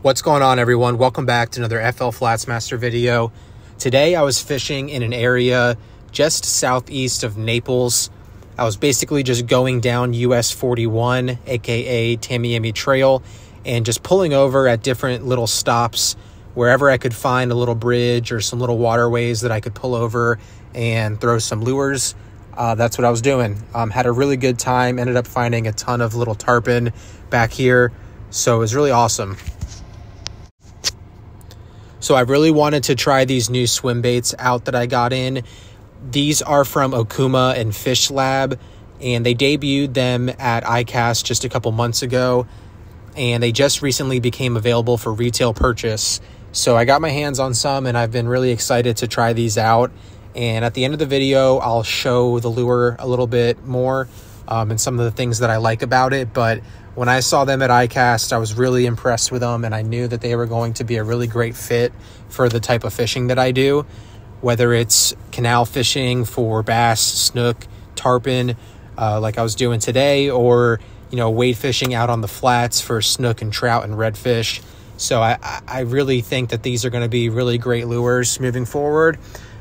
What's going on, everyone? Welcome back to another FL Flatsmaster video. Today I was fishing in an area just southeast of Naples. I was basically just going down US 41, aka Tamiami Trail, and just pulling over at different little stops wherever I could find a little bridge or some little waterways that I could pull over and throw some lures. That's what I was doing. Had a really good time, ended up finding a ton of little tarpon back here, so it was really awesome. So I really wanted to try these new swim baits out that I got in. These are from Okuma and FishLab, and they debuted them at ICAST just a couple months ago, and they just recently became available for retail purchase. So I got my hands on some, and I've been really excited to try these out. And at the end of the video, I'll show the lure a little bit more and some of the things that I like about it. But when I saw them at ICAST, I was really impressed with them, and I knew that they were going to be a really great fit for the type of fishing that I do, whether it's canal fishing for bass, snook, tarpon, like I was doing today, or, you know, wade fishing out on the flats for snook and trout and redfish. So I really think that these are going to be really great lures moving forward.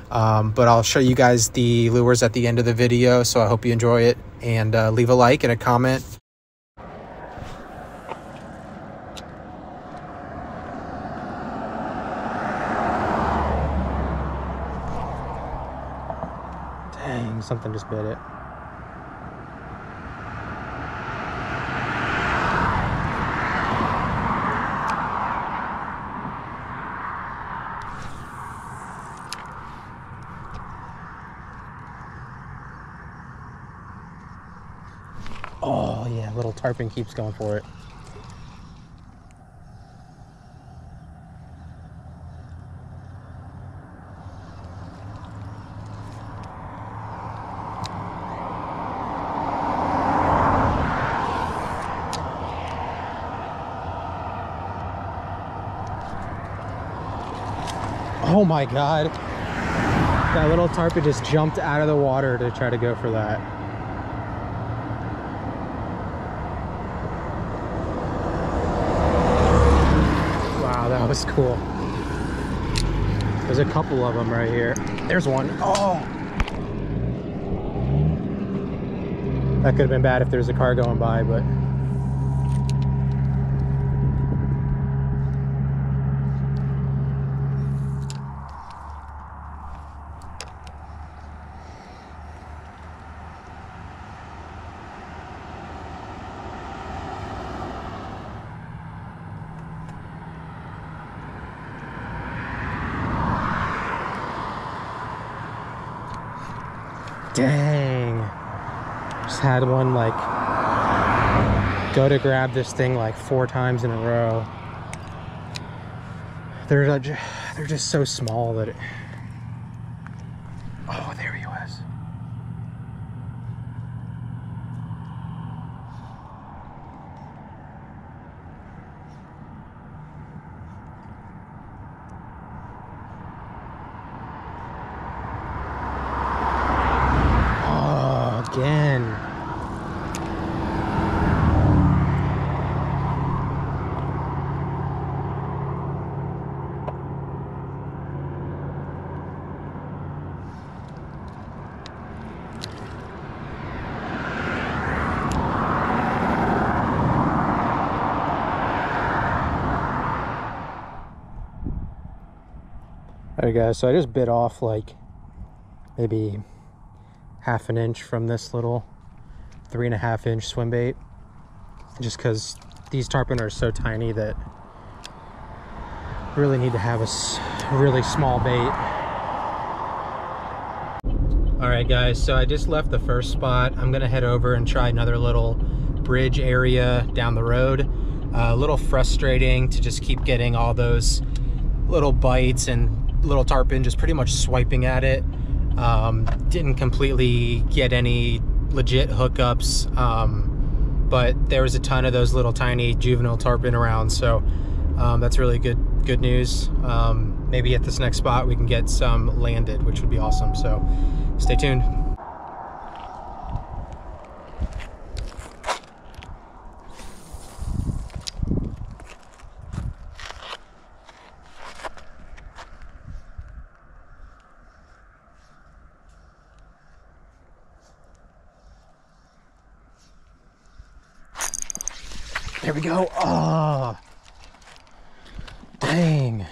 But I'll show you guys the lures at the end of the video, so I hope you enjoy it, and leave a like and a comment. Dang, something just bit it. Oh yeah, little tarpon keeps going for it. Oh my God, that little tarpon just jumped out of the water to try to go for that. Wow, that was cool. There's a couple of them right here. There's one. Oh! That could have been bad if there's a car going by, but... Dang, just had one like go to grab this thing like 4 times in a row. They're just so small that it... Oh, there he was. Again. Alright guys, so I just bit off like maybe ½ an inch from this little 3.5 inch swim bait, just because these tarpon are so tiny that really need to have a really small bait. All right guys, so I just left the first spot. I'm gonna head over and try another little bridge area down the road. A little frustrating to just keep getting all those little bites and little tarpon just pretty much swiping at it. Didn't completely get any legit hookups, but there was a ton of those little tiny juvenile tarpon around, so that's really good news. Maybe at this next spot we can get some landed, which would be awesome, so stay tuned. There we go. Oh, dang.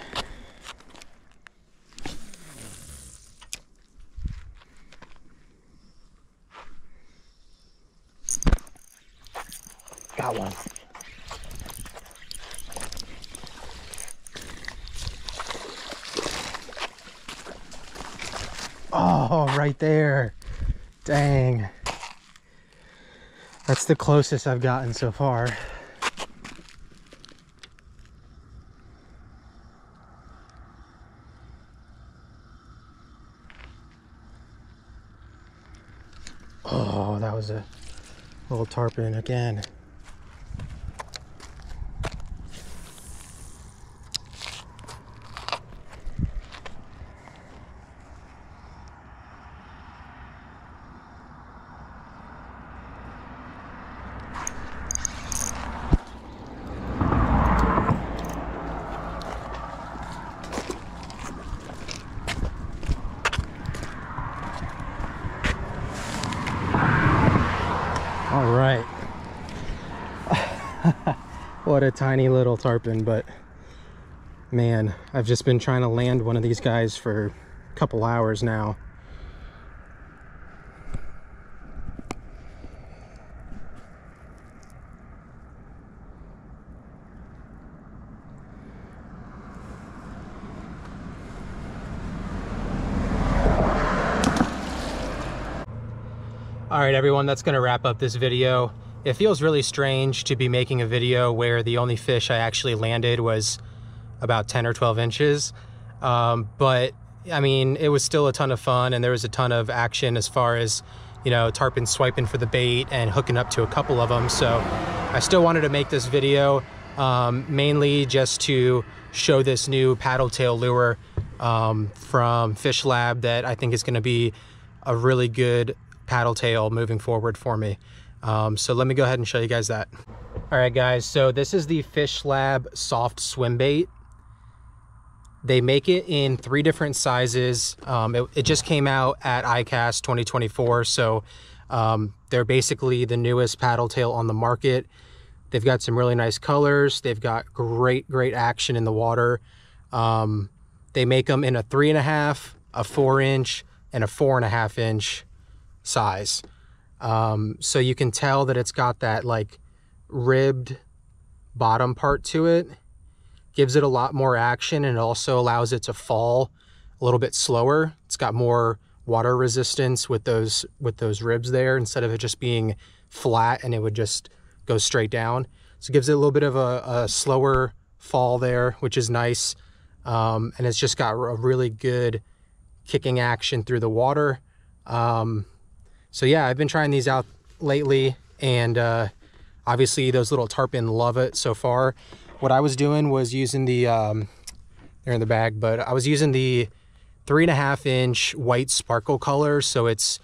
Got one. Oh, right there. Dang. That's the closest I've gotten so far. Oh, that was a little tarpon again. All right. What a tiny little tarpon, but man, I've just been trying to land one of these guys for a couple hours now. All right, everyone, that's going to wrap up this video. It feels really strange to be making a video where the only fish I actually landed was about 10 or 12 inches. But I mean, it was still a ton of fun, and there was a ton of action as far as, you know, tarpon swiping for the bait and hooking up to a couple of them. So I still wanted to make this video, mainly just to show this new Paddletail lure from FishLab that I think is going to be a really good Paddletail moving forward for me. So let me go ahead and show you guys that. All right, guys, so this is the FishLab soft swim bait. They make it in 3 different sizes. It just came out at ICAST 2024, so they're basically the newest Paddletail on the market. They've got some really nice colors. They've got great action in the water. They make them in a 3.5, a 4-inch, and a 4.5-inch size. So you can tell that it's got that like ribbed bottom part to it. Gives it a lot more action, and it also allows it to fall a little bit slower. It's got more water resistance with those ribs there, instead of it just being flat and it would just go straight down. So it gives it a little bit of a slower fall there, which is nice. And it's just got a really good kicking action through the water. So yeah, I've been trying these out lately, and obviously those little tarpon love it so far. What I was doing was using the, they're in the bag, but I was using the 3.5-inch white sparkle color. So it's,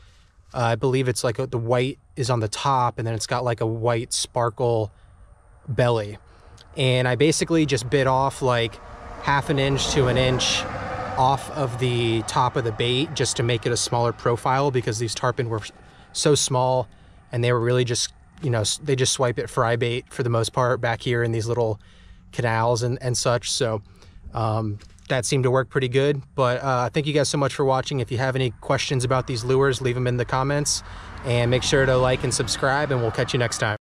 I believe it's like the white is on the top, and then it's got like a white sparkle belly. And I basically just bit off like 1/2 inch to 1 inch off of the top of the bait just to make it a smaller profile, because these tarpon were so small, and they were really just, you know, they just swipe at fry bait for the most part back here in these little canals and such. So that seemed to work pretty good. But thank you guys so much for watching. If you have any questions about these lures, leave them in the comments, and make sure to like and subscribe, and we'll catch you next time.